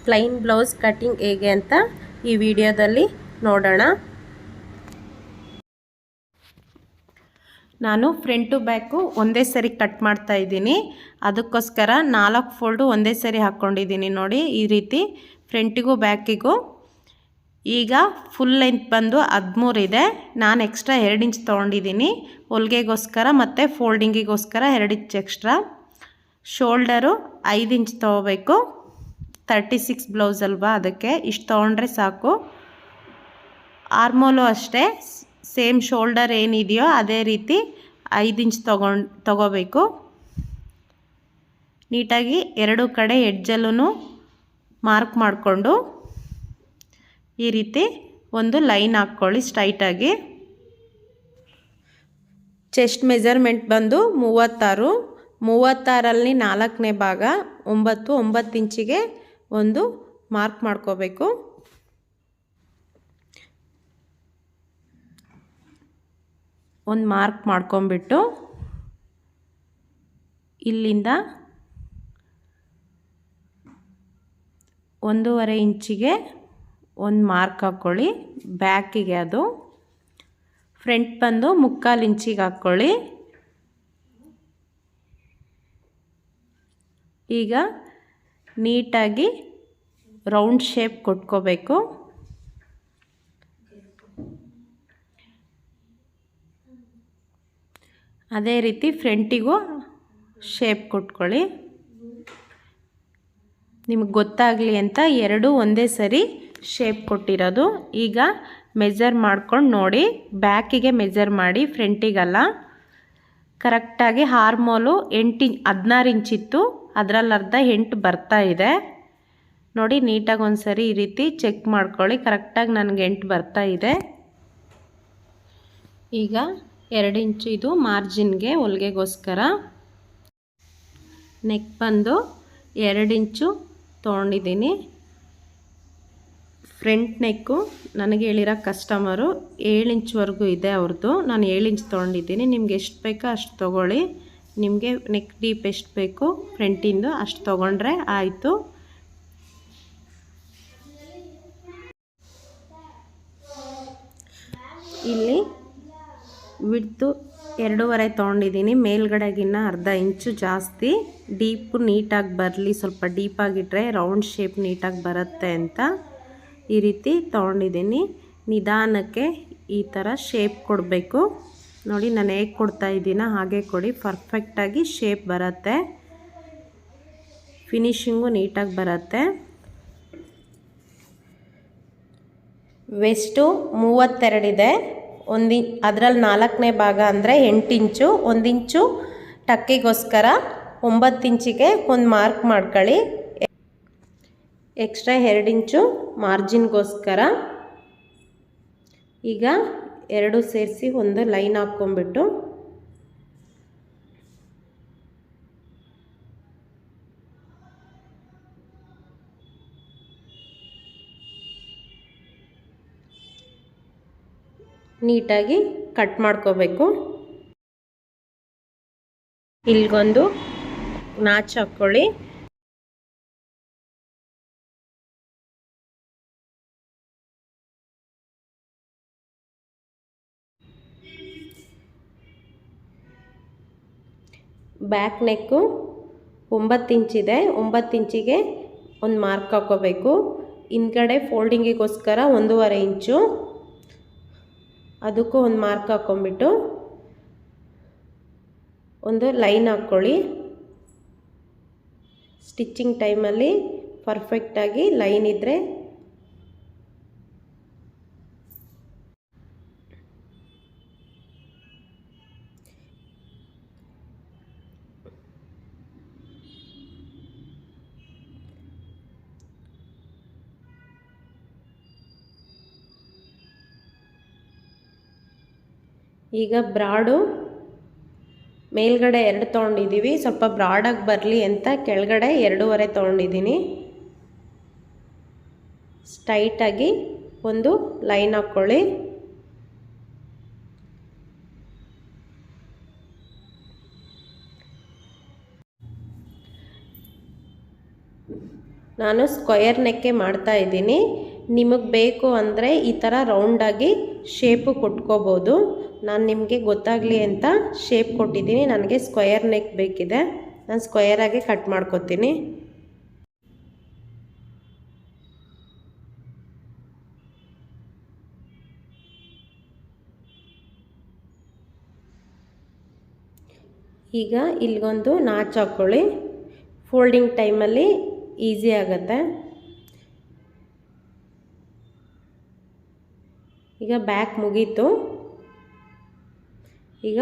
Plain blouse cutting ಹೇಗೆ ಅಂತ ಈ ವಿಡಿಯೋದಲ್ಲಿ ನೋಡೋಣ. ನಾನು ಫ್ರಂಟ್ ಟು ಬ್ಯಾಕು ಒಂದೇ ಸರಿ ಕಟ್ ಮಾಡ್ತಾ ಇದ್ದೀನಿ. ಅದಕ್ಕೋಸ್ಕರ 4 ಫೋಲ್ಡು ಒಂದೇ ಸರಿ ಹಾಕ್ಕೊಂಡಿದ್ದೀನಿ ನೋಡಿ, ಈ ರೀತಿ ಫ್ರಂಟಿಗೂ ಬ್ಯಾಕಿಗೂ. ಈಗ ಫುಲ್ ಲೆಂತ್ ಬಂದು 13 ಇದೆ. ನಾನು ಎಕ್ಸ್ಟ್ರಾ 2 ಇಂಚ್ ತೊಗೊಂಡಿದ್ದೀನಿ ಹೊಲಿಗೆಗೋಸ್ಕರ ಮತ್ತು ಫೋಲ್ಡಿಂಗಿಗೋಸ್ಕರ 2 ಇಂಚ್ ಎಕ್ಸ್ಟ್ರಾ. ಶೋಲ್ಡರು 5 ಇಂಚ್ ತೊಗೋಬೇಕು. 36 ಬ್ಲೌಸ್ ಅಲ್ವಾ, ಅದಕ್ಕೆ ಇಷ್ಟು ತೊಗೊಂಡ್ರೆ ಸಾಕು. ಆರ್ಮೋಲು ಅಷ್ಟೇ ಸೇಮ್ ಶೋಲ್ಡರ್ ಏನಿದೆಯೋ ಅದೇ ರೀತಿ 5 ಇಂಚ್ ತಗೋಬೇಕು. ನೀಟಾಗಿ ಎರಡು ಕಡೆ ಎಡ್ಜಲ್ಲೂ ಮಾರ್ಕ್ ಮಾಡಿಕೊಂಡು ಈ ರೀತಿ ಒಂದು ಲೈನ್ ಹಾಕ್ಕೊಳ್ಳಿ ಸ್ಟ್ರೈಟಾಗಿ. ಚೆಸ್ಟ್ ಮೆಜರ್ಮೆಂಟ್ ಬಂದು 36. 36ರಲ್ಲಿ 4ನೇ ಭಾಗ 9 ಇಂಚಿಗೆ ಒಂದು ಮಾರ್ಕ್ ಮಾಡ್ಕೋಬೇಕು. ಒಂದು ಮಾರ್ಕ್ ಮಾಡ್ಕೊಂಬಿಟ್ಟು ಇಲ್ಲಿಂದ 1.5 ಇಂಚಿಗೆ ಒಂದು ಮಾರ್ಕ್ ಹಾಕ್ಕೊಳ್ಳಿ ಬ್ಯಾಕಿಗೆ. ಅದು ಫ್ರಂಟ್ ಬಂದು 3/4 ಇಂಚಿಗೆ ಹಾಕ್ಕೊಳ್ಳಿ. ಈಗ ನೀಟಾಗಿ ರೌಂಡ್ ಶೇಪ್ ಕೊಟ್ಕೋಬೇಕು. ಅದೇ ರೀತಿ ಫ್ರಂಟಿಗೂ ಶೇಪ್ ಕೊಟ್ಕೊಳ್ಳಿ. ನಿಮಗೆ ಗೊತ್ತಾಗಲಿ ಅಂತ ಎರಡು ಒಂದೇ ಸರಿ ಶೇಪ್ ಕೊಟ್ಟಿರೋದು. ಈಗ ಮೆಜರ್ ಮಾಡ್ಕೊಂಡು ನೋಡಿ, ಬ್ಯಾಕಿಗೆ ಮೆಜರ್ ಮಾಡಿ, ಫ್ರಂಟಿಗಲ್ಲ. ಕರೆಕ್ಟಾಗಿ ಆರ್ಮೋಲು 16 ಇಂಚಿತ್ತು, ಅದರಲ್ಲಿ ಅರ್ಧ 8 ಬರ್ತಾ ಇದೆ ನೋಡಿ. ನೀಟಾಗಿ ಒಂದು ಸರಿ ಈ ರೀತಿ ಚೆಕ್ ಮಾಡ್ಕೊಳ್ಳಿ. ಕರೆಕ್ಟಾಗಿ ನನಗೆ 8 ಬರ್ತಾ ಇದೆ. ಈಗ 2 ಇಂಚು ಇದು ಮಾರ್ಜಿನ್ಗೆ ಹೊಲಿಗೆಗೋಸ್ಕರ. ನೆಕ್ ಬಂದು 2 ಇಂಚು ತೊಗೊಂಡಿದ್ದೀನಿ. ಫ್ರಂಟ್ ನೆಕ್ಕು ನನಗೆ ಹೇಳಿರೋ ಕಸ್ಟಮರು 7 ಇಂಚ್ವರೆಗೂ ಇದೆ ಅವ್ರದ್ದು. ನಾನು 7 ಇಂಚ್ ತೊಗೊಂಡಿದ್ದೀನಿ. ನಿಮ್ಗೆ ಎಷ್ಟು ಬೇಕೋ ಅಷ್ಟು ತೊಗೊಳ್ಳಿ. ನಿಮಗೆ ನೆಕ್ ಡೀಪ್ ಎಷ್ಟು ಬೇಕು ಫ್ರಂಟಿಂದು ಅಷ್ಟು ತೊಗೊಂಡ್ರೆ ಆಯಿತು. ಇಲ್ಲಿ ವಿಡ್ತು 2.5 ತೊಗೊಂಡಿದ್ದೀನಿ. ಮೇಲ್ಗಡೆಗಿನ್ನ ಅರ್ಧ ಇಂಚು ಜಾಸ್ತಿ. ಡೀಪು ನೀಟಾಗಿ ಬರಲಿ, ಸ್ವಲ್ಪ ಡೀಪಾಗಿಟ್ಟರೆ ರೌಂಡ್ ಶೇಪ್ ನೀಟಾಗಿ ಬರುತ್ತೆ ಅಂತ ಈ ರೀತಿ ತೊಗೊಂಡಿದ್ದೀನಿ. ನಿಧಾನಕ್ಕೆ ಈ ಥರ ಶೇಪ್ ಕೊಡಬೇಕು ನೋಡಿ. ನಾನು ಹೇಗೆ ಕೊಡ್ತಾ ಇದ್ದೀನೋ ಹಾಗೆ ಕೊಡಿ, ಪರ್ಫೆಕ್ಟಾಗಿ ಶೇಪ್ ಬರುತ್ತೆ, ಫಿನಿಶಿಂಗು ನೀಟಾಗಿ ಬರುತ್ತೆ. ವೆಸ್ಟು 32 ಇದೆ. ಅದರಲ್ಲಿ 4ನೇ ಭಾಗ ಅಂದರೆ 8 ಇಂಚು. 1 ಇಂಚು ಟಕ್ಕಿಗೋಸ್ಕರ 9 ಇಂಚಿಗೆ ಒಂದು ಮಾರ್ಕ್ ಮಾಡ್ಕೊಳ್ಳಿ. ಎಕ್ಸ್ಟ್ರಾ 2 ಇಂಚು ಮಾರ್ಜಿನ್ಗೋಸ್ಕರ. ಈಗ ಎರಡು ಸೇರಿಸಿ ಒಂದು ಲೈನ್ ಹಾಕ್ಕೊಂಬಿಟ್ಟು ನೀಟಾಗಿ ಕಟ್ ಮಾಡ್ಕೋಬೇಕು. ಇಲ್ಲಿಗೊಂದು ನಾಚ್ ಹಾಕ್ಕೊಳ್ಳಿ. ಬ್ಯಾಕ್ ನೆಕ್ಕು 9 ಇಂಚಿದೆ. 9 ಇಂಚಿಗೆ ಒಂದು ಮಾರ್ಕ್ ಹಾಕ್ಕೋಬೇಕು. ಹಿಂದ್ಗಡೆ ಫೋಲ್ಡಿಂಗಿಗೋಸ್ಕರ 1.5 ಇಂಚು, ಅದಕ್ಕೂ ಒಂದು ಮಾರ್ಕ್ ಹಾಕ್ಕೊಂಬಿಟ್ಟು ಒಂದು ಲೈನ್ ಹಾಕ್ಕೊಳ್ಳಿ. ಸ್ಟಿಚ್ಚಿಂಗ್ ಟೈಮಲ್ಲಿ ಪರ್ಫೆಕ್ಟಾಗಿ ಲೈನ್ ಇದ್ದರೆ ಈಗ ಬ್ರಾಡು ಮೇಲ್ಗಡೆ 2 ತೊಗೊಂಡಿದ್ದೀವಿ. ಸ್ವಲ್ಪ ಬ್ರಾಡಾಗಿ ಬರಲಿ ಅಂತ ಕೆಳಗಡೆ 2.5 ತೊಗೊಂಡಿದ್ದೀನಿ. ಸ್ಟ್ರೈಟಾಗಿ ಒಂದು ಲೈನ್ ಹಾಕ್ಕೊಳ್ಳಿ. ನಾನು ಸ್ಕ್ವಯರ್ ನೆಕ್ಕೆ ಮಾಡ್ತಾ ಇದ್ದೀನಿ. ನಿಮಗೆ ಬೇಕು ಅಂದರೆ ಈ ಥರ ರೌಂಡಾಗಿ ಶೇಪು ಕೊಟ್ಕೋಬೋದು. ನಾನು ನಿಮಗೆ ಗೊತ್ತಾಗಲಿ ಅಂತ ಶೇಪ್ ಕೊಟ್ಟಿದ್ದೀನಿ. ನನಗೆ ಸ್ಕ್ವಯರ್ ನೆಕ್ ಬೇಕಿದೆ, ನಾನು ಸ್ಕ್ವಯರಾಗಿ ಕಟ್ ಮಾಡ್ಕೊತೀನಿ. ಈಗ ಇಲ್ಲಿಗೊಂದು ನಾಚ್ ಹಾಕ್ಕೊಳ್ಳಿ, ಫೋಲ್ಡಿಂಗ್ ಟೈಮಲ್ಲಿ ಈಸಿ ಆಗುತ್ತೆ. ಈಗ ಬ್ಯಾಕ್ ಮುಗೀತು. ಈಗ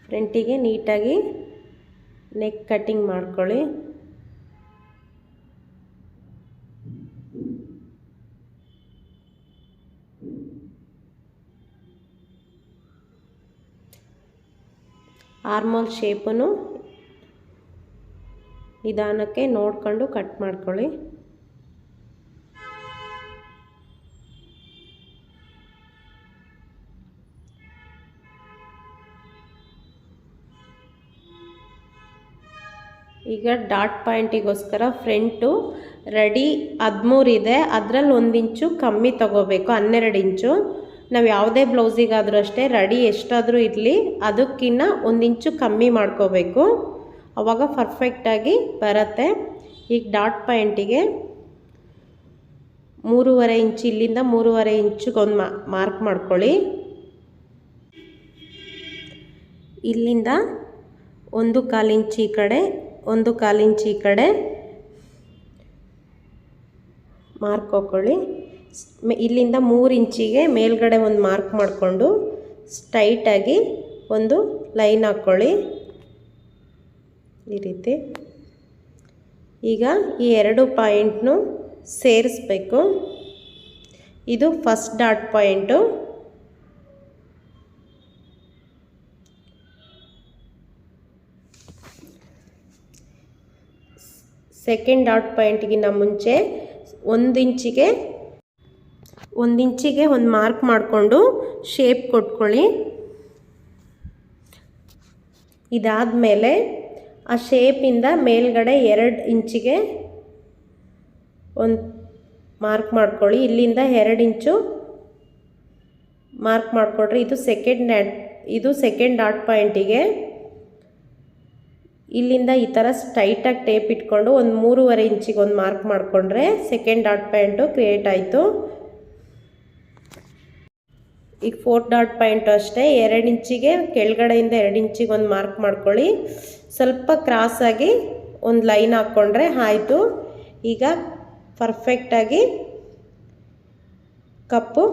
ಫ್ರಂಟಿಗೆ ನೀಟಾಗಿ ನೆಕ್ ಕಟ್ಟಿಂಗ್ ಮಾಡ್ಕೊಳ್ಳಿ. ಆರ್ಮೋಲ್ ಶೇಪನ್ನು ನಿಧಾನಕ್ಕೆ ನೋಡ್ಕೊಂಡು ಕಟ್ ಮಾಡ್ಕೊಳ್ಳಿ. ಈಗ ಡಾಟ್ ಪಾಯಿಂಟಿಗೋಸ್ಕರ ಫ್ರಂಟು ರೆಡಿ 13 ಇದೆ, ಅದರಲ್ಲಿ 1 ಇಂಚು ಕಮ್ಮಿ ತಗೋಬೇಕು, 12 ಇಂಚು. ನಾವು ಯಾವುದೇ ಬ್ಲೌಸಿಗಾದರೂ ಅಷ್ಟೇ ರೆಡಿ ಎಷ್ಟಾದರೂ ಇರಲಿ, ಅದಕ್ಕಿಂತ 1 ಇಂಚು ಕಮ್ಮಿ ಮಾಡ್ಕೋಬೇಕು, ಆವಾಗ ಪರ್ಫೆಕ್ಟಾಗಿ ಬರುತ್ತೆ. ಈಗ ಡಾಟ್ ಪಾಯಿಂಟಿಗೆ 3.5 ಇಂಚು, ಇಲ್ಲಿಂದ 3.5 ಇಂಚಿಗೊಂದು ಮಾರ್ಕ್ ಮಾಡ್ಕೊಳ್ಳಿ. ಇಲ್ಲಿಂದ 1.25 ಇಂಚು ಈ ಕಡೆ, 1.25 ಇಂಚು ಈ ಕಡೆ ಮಾರ್ಕ್ ಹಾಕ್ಕೊಳ್ಳಿ. ಇಲ್ಲಿಂದ 3 ಇಂಚಿಗೆ ಮೇಲ್ಗಡೆ ಒಂದು ಮಾರ್ಕ್ ಮಾಡಿಕೊಂಡು ಸ್ಟ್ರೈಟಾಗಿ ಒಂದು ಲೈನ್ ಹಾಕ್ಕೊಳ್ಳಿ ಈ ರೀತಿ. ಈಗ ಈ 2 ಪಾಯಿಂಟ್ನು ಸೇರಿಸ್ಬೇಕು. ಇದು first dot point. Second dot ಪಾಯಿಂಟ್ಗಿಂತ ಮುಂಚೆ 1 ಇಂಚಿಗೆ ಒಂದು ಮಾರ್ಕ್ ಮಾಡಿಕೊಂಡು ಶೇಪ್ ಕೊಟ್ಕೊಳ್ಳಿ. ಇದಾದಮೇಲೆ ಆ ಶೇಪಿಂದ ಮೇಲ್ಗಡೆ 2 ಇಂಚಿಗೆ ಒಂದು ಮಾರ್ಕ್ ಮಾಡ್ಕೊಳ್ಳಿ. ಇಲ್ಲಿಂದ 2 ಇಂಚು ಮಾರ್ಕ್ ಮಾಡಿಕೊಡ್ರಿ. ಇದು ಸೆಕೆಂಡ್ ಡಾಟ್ ಪಾಯಿಂಟಿಗೆ ಇಲ್ಲಿಂದ ಈ ಥರ ಸ್ಟ್ರೈಟಾಗಿ ಟೇಪ್ ಇಟ್ಕೊಂಡು ಒಂದು 3.5 ಇಂಚಿಗೆ ಒಂದು ಮಾರ್ಕ್ ಮಾಡಿಕೊಂಡ್ರೆ ಸೆಕೆಂಡ್ ಡಾಟ್ ಪಾಯಿಂಟು ಕ್ರಿಯೇಟ್ ಆಯಿತು. ಈಗ 4th ಡಾಟ್ ಪಾಯಿಂಟು ಅಷ್ಟೇ, 2 ಇಂಚಿಗೆ ಕೆಳಗಡೆಯಿಂದ 2 ಇಂಚಿಗೆ ಒಂದು ಮಾರ್ಕ್ ಮಾಡ್ಕೊಳ್ಳಿ. ಸ್ವಲ್ಪ ಕ್ರಾಸಾಗಿ ಒಂದು ಲೈನ್ ಹಾಕ್ಕೊಂಡ್ರೆ ಆಯಿತು. ಈಗ ಪರ್ಫೆಕ್ಟಾಗಿ ಕಪ್ಪು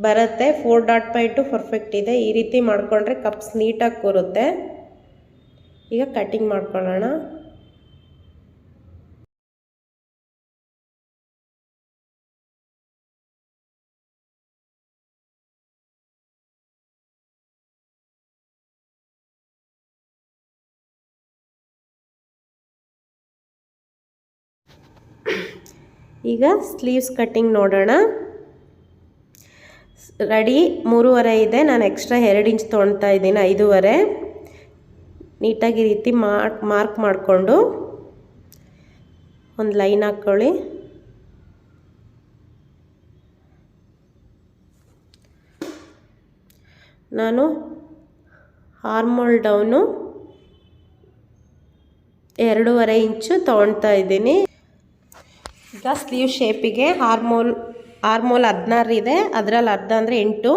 ಬರುತ್ತೆ. 4 ಡಾಟ್ ಪಾಯಿಂಟು ಪರ್ಫೆಕ್ಟ್ ಇದೆ. ಈ ರೀತಿ ಮಾಡಿಕೊಂಡ್ರೆ ಕಪ್ಸ್ ನೀಟಾಗಿ ಕೂರುತ್ತೆ. ಈಗ ಕಟ್ಟಿಂಗ್ ಮಾಡ್ಕೊಳ್ಳೋಣ. ಈಗ ಸ್ಲೀವ್ಸ್ ಕಟ್ಟಿಂಗ್ ನೋಡೋಣ. ರೆಡಿ 3.5 ಇದೆ, ನಾನು ಎಕ್ಸ್ಟ್ರಾ 2 ಇಂಚ್ ತೊಗೊಳ್ತಾ ಇದ್ದೀನಿ, 5.5. ನೀಟಾಗಿ ಈ ರೀತಿ ಮಾರ್ಕ್ ಮಾಡಿಕೊಂಡು ಒಂದು ಲೈನ್ ಹಾಕ್ಕೊಳ್ಳಿ. ನಾನು ಆರ್ಮೋಲ್ ಡೌನು 2.5 ಇಂಚು ತೊಗೊಳ್ತಾ ಇದ್ದೀನಿ. ಈಗ ಸ್ಲೀವ್ ಶೇಪಿಗೆ ಆರ್ಮೋಲ್ 16 ಇದೆ, ಅದರಲ್ಲಿ ಅರ್ಧ ಅಂದರೆ 8.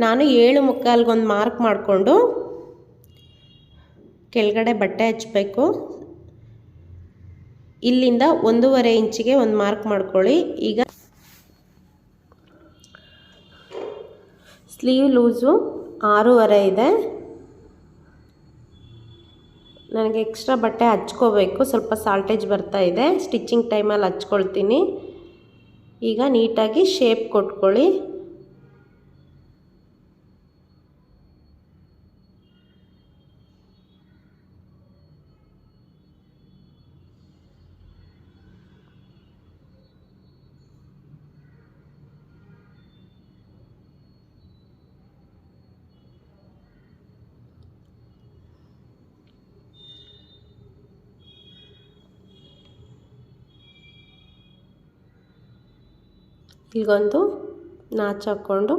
ನಾನು 7.25 ಮಾರ್ಕ್ ಮಾಡಿಕೊಂಡು ಕೆಳಗಡೆ ಬಟ್ಟೆ ಹಚ್ಚಬೇಕು. ಇಲ್ಲಿಂದ 1.5 ಇಂಚಿಗೆ ಒಂದು ಮಾರ್ಕ್ ಮಾಡ್ಕೊಳ್ಳಿ. ಈಗ ಸ್ಲೀವ್ ಲೂಸು 6.5 ಇದೆ. ನನಗೆ ಎಕ್ಸ್ಟ್ರಾ ಬಟ್ಟೆ ಹಚ್ಕೋಬೇಕು, ಸ್ವಲ್ಪ ಸಾಲ್ಟೇಜ್ ಬರ್ತಾ ಇದೆ, ಸ್ಟಿಚಿಂಗ್ ಟೈಮಲ್ಲಿ ಹಚ್ಕೊಳ್ತೀನಿ. ಈಗ ನೀಟಾಗಿ ಶೇಪ್ ಕೊಟ್ಕೊಳ್ಳಿ. ಇಲ್ಲಿಗೊಂದು ನಾಚು ಹಾಕ್ಕೊಂಡು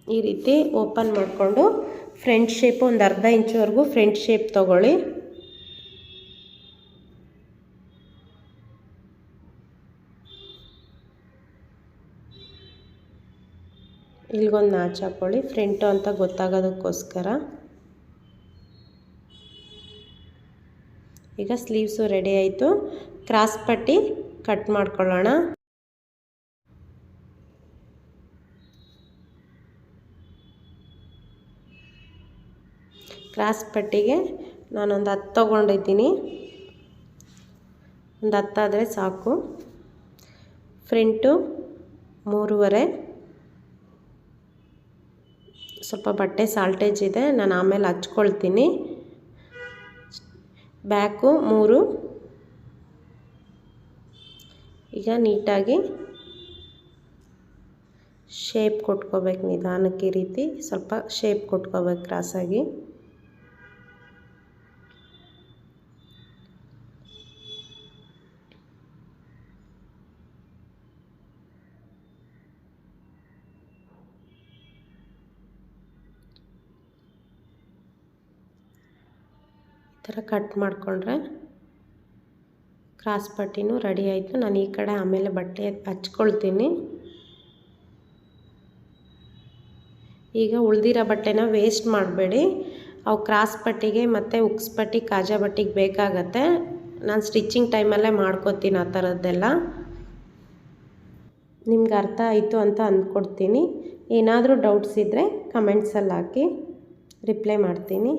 ಈ ರೀತಿ ಓಪನ್ ಮಾಡಿಕೊಂಡು ಫ್ರಂಟ್ ಶೇಪ್ ಒಂದು ಅರ್ಧ ಇಂಚ್ವರೆಗೂ ಫ್ರಂಟ್ ಶೇಪ್ ತೊಗೊಳ್ಳಿ. ಇಲ್ಲಿಗೊಂದು ನಾಚು ಹಾಕ್ಕೊಳ್ಳಿ ಫ್ರಂಟು ಅಂತ ಗೊತ್ತಾಗೋದಕ್ಕೋಸ್ಕರ. ಈಗ ಸ್ಲೀವ್ಸು ರೆಡಿ ಆಯಿತು. ಕ್ರಾಸ್ ಪಟ್ಟಿ ಕಟ್ ಮಾಡ್ಕೊಳ್ಳೋಣ. ಕ್ರಾಸ್ ಪಟ್ಟಿಗೆ ನಾನೊಂದು 10 ತೊಗೊಂಡಿದ್ದೀನಿ. ಒಂದು 10 ಆದರೆ ಸಾಕು. ಫ್ರಂಟು 3.5. ಸ್ವಲ್ಪ ಬಟ್ಟೆ ಸಾಲ್ಟೇಜ್ ಇದೆ, ನಾನು ಆಮೇಲೆ ಹಚ್ಕೊಳ್ತೀನಿ. ಬ್ಯಾಕು 3. ಈಗ ನೀಟಾಗಿ ಶೇಪ್ ಕೊಟ್ಕೋಬೇಕು ನಿಧಾನಕ್ಕೆ. ಈ ರೀತಿ ಸ್ವಲ್ಪ ಶೇಪ್ ಕೊಟ್ಕೋಬೇಕು ಕ್ರಾಸಾಗಿ. ಈ ಥರ ಕಟ್ ಮಾಡಿಕೊಂಡ್ರೆ ಕ್ರಾಸ್ ಪಟ್ಟಿನೂ ರೆಡಿ ಆಯಿತು. ನಾನು ಈ ಕಡೆ ಆಮೇಲೆ ಬಟ್ಟೆ ಹಚ್ಕೊಳ್ತೀನಿ. ಈಗ ಉಳಿದಿರೋ ಬಟ್ಟೆನ ವೇಸ್ಟ್ ಮಾಡಬೇಡಿ. ಅವು ಕ್ರಾಸ್ ಪಟ್ಟಿಗೆ ಮತ್ತು ಉಕ್ಸ್ ಪಟ್ಟಿ ಕಾಜಾ ಬಟ್ಟಿಗೆ ಬೇಕಾಗತ್ತೆ. ನಾನು ಸ್ಟಿಚಿಂಗ್ ಟೈಮಲ್ಲೇ ಮಾಡ್ಕೋತೀನಿ ಆ ಥರದ್ದೆಲ್ಲ. ನಿಮ್ಗೆ ಅರ್ಥ ಆಯಿತು ಅಂತ ಅಂದ್ಕೊಡ್ತೀನಿ. ಏನಾದರೂ ಡೌಟ್ಸ್ ಇದ್ದರೆ ಕಮೆಂಟ್ಸಲ್ಲಿ ಹಾಕಿ ರಿಪ್ಲೈ ಮಾಡ್ತೀನಿ.